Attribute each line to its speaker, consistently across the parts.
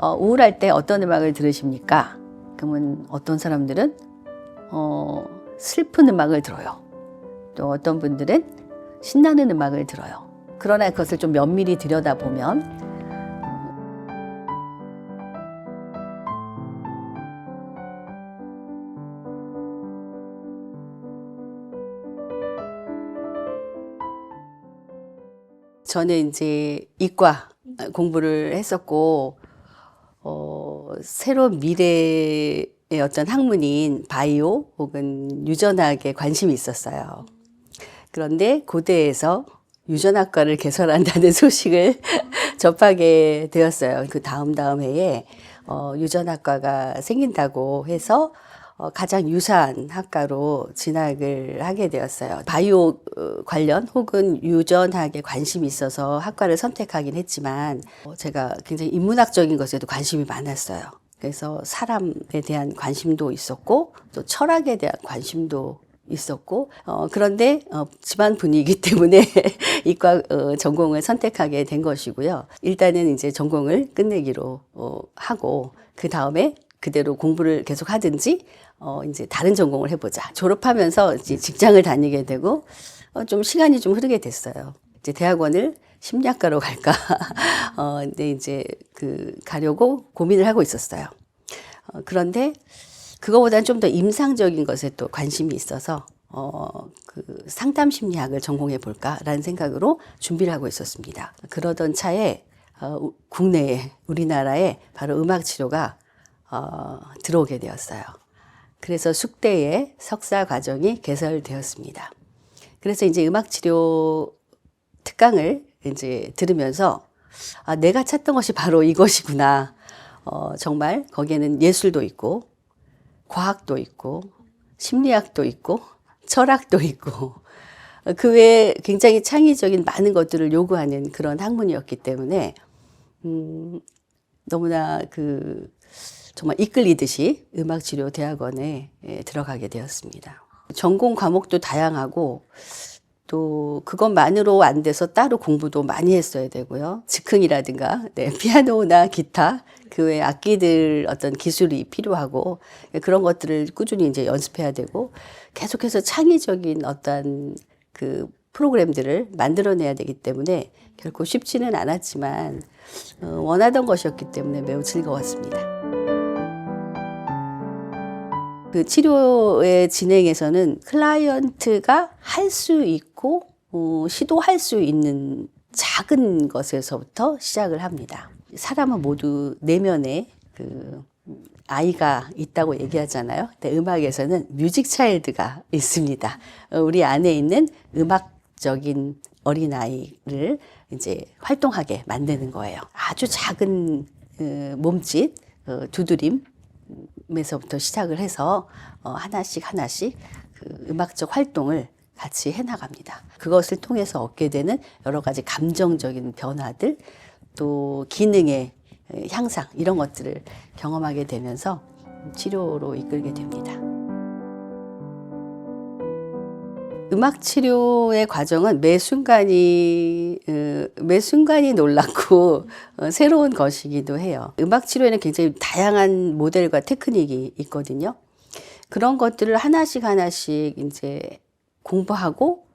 Speaker 1: 우울할 때 어떤 음악을 들으십니까? 그러면 어떤 사람들은 슬픈 음악을 들어요. 또 어떤 분들은 신나는 음악을 들어요. 그러나 그것을 좀 면밀히 들여다보면 저는 이제 이과 공부를 했었고 새로운 미래의 어떤 학문인 바이오 혹은 유전학에 관심이 있었어요. 그런데 고대에서 유전학과를 개설한다는 소식을 접하게 되었어요. 그 다음 해에 유전학과가 생긴다고 해서 가장 유사한 학과로 진학을 하게 되었어요. 바이오 관련 혹은 유전학에 관심이 있어서 학과를 선택하긴 했지만 제가 굉장히 인문학적인 것에도 관심이 많았어요. 그래서 사람에 대한 관심도 있었고 또 철학에 대한 관심도 있었고 그런데 집안 분위기 때문에 이과 전공을 선택하게 된 것이고요. 일단은 이제 전공을 끝내기로 하고 그 다음에 그대로 공부를 계속 하든지 이제 다른 전공을 해보자. 졸업하면서 이제 직장을 다니게 되고 좀 시간이 좀 흐르게 됐어요. 이제 대학원을 심리학과로 갈까? 근데 이제 가려고 고민을 하고 있었어요. 그런데 그거보다는 좀 더 임상적인 것에 또 관심이 있어서 상담 심리학을 전공해 볼까라는 생각으로 준비를 하고 있었습니다. 그러던 차에 국내에 우리나라에 바로 음악 치료가 들어오게 되었어요. 그래서 숙대에 석사 과정이 개설되었습니다. 그래서 이제 음악 치료 특강을 이제 들으면서 내가 찾던 것이 바로 이것이구나. 정말 거기에는 예술도 있고 과학도 있고 심리학도 있고 철학도 있고 그 외에 굉장히 창의적인 많은 것들을 요구하는 그런 학문이었기 때문에 너무나 정말 이끌리듯이 음악치료대학원에 들어가게 되었습니다. 전공 과목도 다양하고 또 그것만으로 안 돼서 따로 공부도 많이 했어야 되고요. 즉흥이라든가 피아노나 기타 그 외 악기들 어떤 기술이 필요하고 그런 것들을 꾸준히 이제 연습해야 되고 계속해서 창의적인 어떤 프로그램들을 만들어내야 되기 때문에 결코 쉽지는 않았지만 원하던 것이었기 때문에 매우 즐거웠습니다. 그 치료의 진행에서는 클라이언트가 할 수 있고 시도할 수 있는 작은 것에서부터 시작을 합니다. 사람은 모두 내면에 아이가 있다고 얘기하잖아요. 근데 음악에서는 뮤직 차일드가 있습니다. 우리 안에 있는 음악적인 어린아이를 이제 활동하게 만드는 거예요. 아주 작은 몸짓, 두드림에서부터 시작을 해서 하나씩 음악적 활동을 같이 해나갑니다. 그것을 통해서 얻게 되는 여러 가지 감정적인 변화들, 또 기능의 향상 이런 것들을 경험하게 되면서 치료로 이끌게 됩니다. 음악 치료의 과정은 매 순간이 놀랍고 새로운 것이기도 해요. 음악 치료에는 굉장히 다양한 모델과 테크닉이 있거든요. 그런 것들을 하나씩 이제 공부하고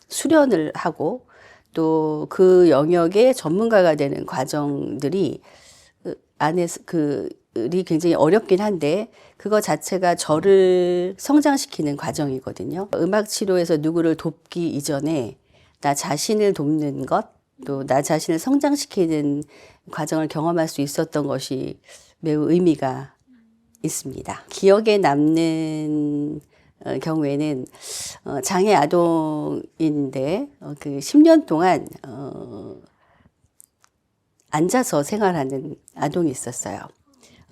Speaker 1: 수련을 하고 또 그 영역의 전문가가 되는 과정들이 안에서 굉장히 어렵긴 한데 그거 자체가 저를 성장시키는 과정이거든요. 음악 치료에서 누구를 돕기 이전에 나 자신을 돕는 것, 또 나 자신을 성장시키는 과정을 경험할 수 있었던 것이 매우 의미가 있습니다. 기억에 남는 경우에는 장애 아동인데 10년 동안 앉아서 생활하는 아동이 있었어요.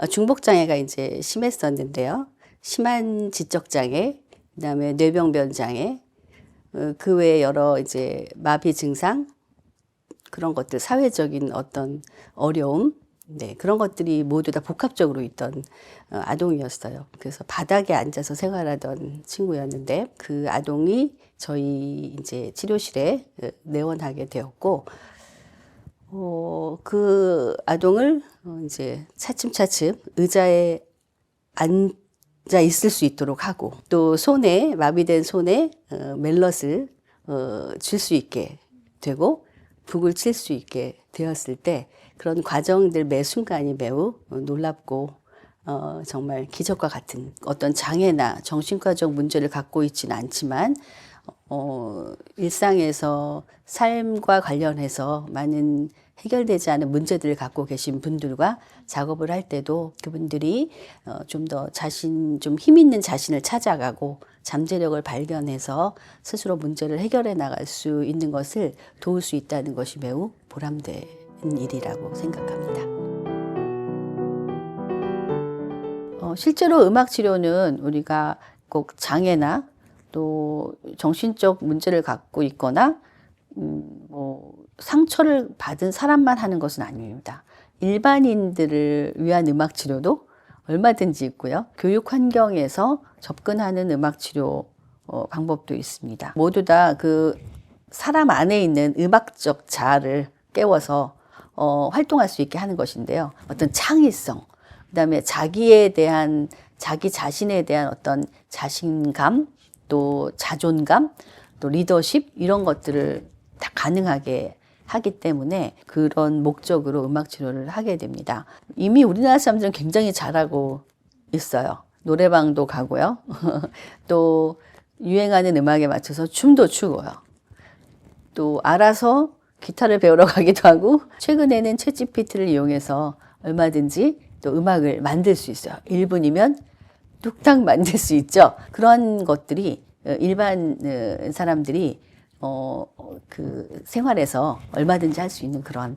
Speaker 1: 중복장애가 이제 심했었는데요. 심한 지적장애, 그다음에 뇌병변장애, 그 외에 여러 이제 마비 증상, 그런 것들, 사회적인 어떤 어려움, 그런 것들이 모두 다 복합적으로 있던 아동이었어요. 그래서 바닥에 앉아서 생활하던 친구였는데 그 아동이 저희 이제 치료실에 내원하게 되었고, 그 아동을 이제 차츰차츰 의자에 앉아 있을 수 있도록 하고 또 손에 마비된 손에 멜럿을 줄 수 있게 되고 북을 칠 수 있게 되었을 때 그런 과정들 매 순간이 매우 놀랍고 정말 기적과 같은 어떤 장애나 정신과적 문제를 갖고 있지는 않지만 일상에서 삶과 관련해서 많은 해결되지 않은 문제들을 갖고 계신 분들과 작업을 할 때도 그분들이 좀 더 좀 힘 있는 자신을 찾아가고 잠재력을 발견해서 스스로 문제를 해결해 나갈 수 있는 것을 도울 수 있다는 것이 매우 보람된 일이라고 생각합니다. 실제로 음악 치료는 우리가 꼭 장애나 또 정신적 문제를 갖고 있거나 상처를 받은 사람만 하는 것은 아닙니다. 일반인들을 위한 음악 치료도 얼마든지 있고요. 교육 환경에서 접근하는 음악 치료 방법도 있습니다. 모두 다 그 사람 안에 있는 음악적 자아를 깨워서 활동할 수 있게 하는 것인데요. 어떤 창의성, 그다음에 자기 자신에 대한 어떤 자신감, 또 자존감, 또 리더십 이런 것들을 다 가능하게 하기 때문에 그런 목적으로 음악 치료를 하게 됩니다. 이미 우리나라 사람들은 굉장히 잘하고 있어요. 노래방도 가고요. 또 유행하는 음악에 맞춰서 춤도 추고요. 또 알아서 기타를 배우러 가기도 하고 최근에는 챗GPT를 이용해서 얼마든지 또 음악을 만들 수 있어요. 1분이면 뚝딱 만들 수 있죠. 그런 것들이 일반 사람들이 그 생활에서 얼마든지 할 수 있는 그런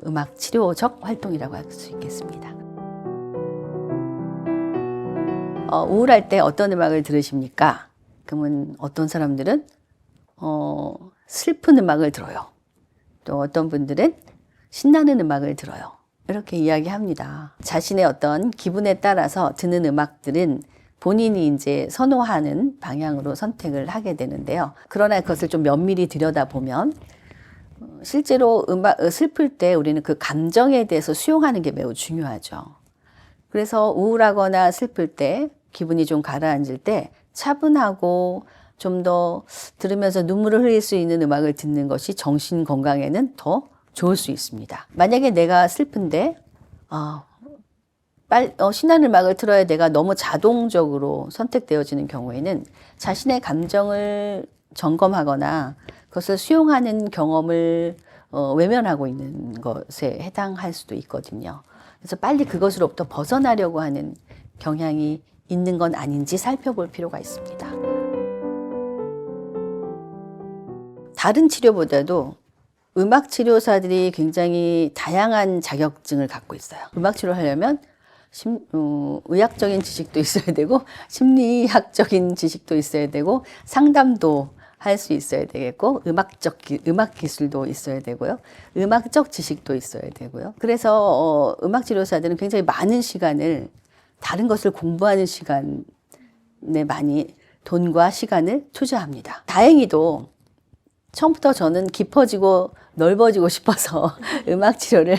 Speaker 1: 음악 치료적 활동이라고 할 수 있겠습니다. 우울할 때 어떤 음악을 들으십니까? 그러면 어떤 사람들은 슬픈 음악을 들어요. 또 어떤 분들은 신나는 음악을 들어요. 이렇게 이야기합니다. 자신의 어떤 기분에 따라서 듣는 음악들은 본인이 이제 선호하는 방향으로 선택을 하게 되는데요. 그러나 그것을 좀 면밀히 들여다보면 실제로 슬플 때 우리는 그 감정에 대해서 수용하는 게 매우 중요하죠. 그래서 우울하거나 슬플 때 기분이 좀 가라앉을 때 차분하고 좀 더 들으면서 눈물을 흘릴 수 있는 음악을 듣는 것이 정신 건강에는 더 좋을 수 있습니다. 만약에 내가 슬픈데 신나는 음악을 틀어야 내가 너무 자동적으로 선택되어지는 경우에는 자신의 감정을 점검하거나 그것을 수용하는 경험을 외면하고 있는 것에 해당할 수도 있거든요. 그래서 빨리 그것으로부터 벗어나려고 하는 경향이 있는 건 아닌지 살펴볼 필요가 있습니다. 다른 치료보다도 음악 치료사들이 굉장히 다양한 자격증을 갖고 있어요. 음악 치료를 하려면 의학적인 지식도 있어야 되고 심리학적인 지식도 있어야 되고 상담도 할 수 있어야 되겠고 음악 기술도 있어야 되고요. 음악적 지식도 있어야 되고요. 그래서 음악 치료사들은 굉장히 많은 시간을 다른 것을 공부하는 시간에 많이 돈과 시간을 투자합니다. 다행히도 처음부터 저는 깊어지고 넓어지고 싶어서 음악 치료를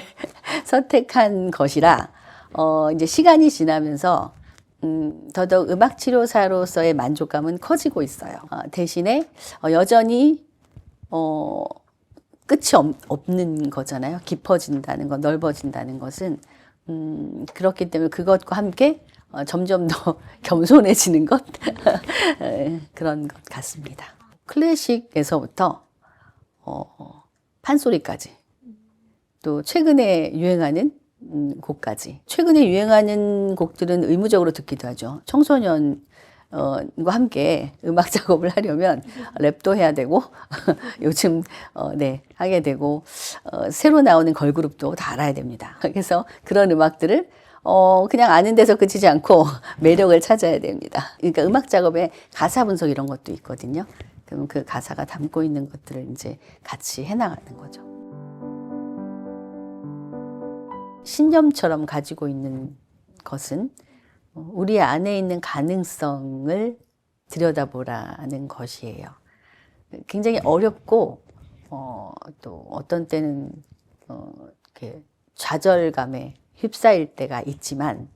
Speaker 1: 선택한 것이라 이제 시간이 지나면서 더더욱 음악 치료사로서의 만족감은 커지고 있어요. 대신에 여전히 끝이 없는 거잖아요. 깊어진다는 것, 넓어진다는 것은 그렇기 때문에 그것과 함께 점점 더 겸손해지는 것 그런 것 같습니다. 클래식에서부터 판소리까지 또 최근에 유행하는 곡까지. 최근에 유행하는 곡들은 의무적으로 듣기도 하죠. 청소년과 함께 음악 작업을 하려면 랩도 해야 되고 요즘 하게 되고 새로 나오는 걸그룹도 다 알아야 됩니다. 그래서 그런 음악들을 그냥 아는 데서 그치지 않고 매력을 찾아야 됩니다. 그러니까 음악 작업에 가사 분석 이런 것도 있거든요. 그럼 그 가사가 담고 있는 것들을 이제 같이 해나가는 거죠. 신념처럼 가지고 있는 것은 우리 안에 있는 가능성을 들여다보라는 것이에요. 굉장히 어렵고 또 어떤 때는 이렇게 좌절감에 휩싸일 때가 있지만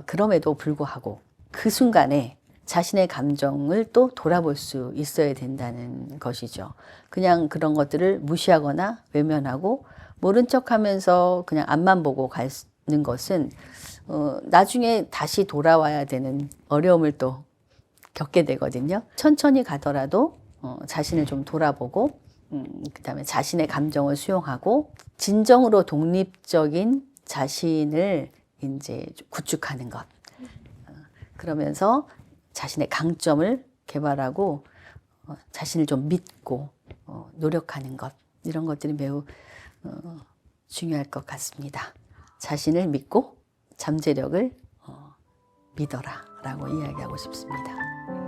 Speaker 1: 그럼에도 불구하고 그 순간에 자신의 감정을 또 돌아볼 수 있어야 된다는 것이죠. 그냥 그런 것들을 무시하거나 외면하고 모른 척하면서 그냥 앞만 보고 가는 것은 나중에 다시 돌아와야 되는 어려움을 또 겪게 되거든요. 천천히 가더라도 자신을 좀 돌아보고 그다음에 자신의 감정을 수용하고 진정으로 독립적인 자신을 이제 구축하는 것. 그러면서 자신의 강점을 개발하고 자신을 좀 믿고 노력하는 것. 이런 것들이 매우 중요할 것 같습니다. 자신을 믿고 잠재력을 믿어라 라고 이야기하고 싶습니다.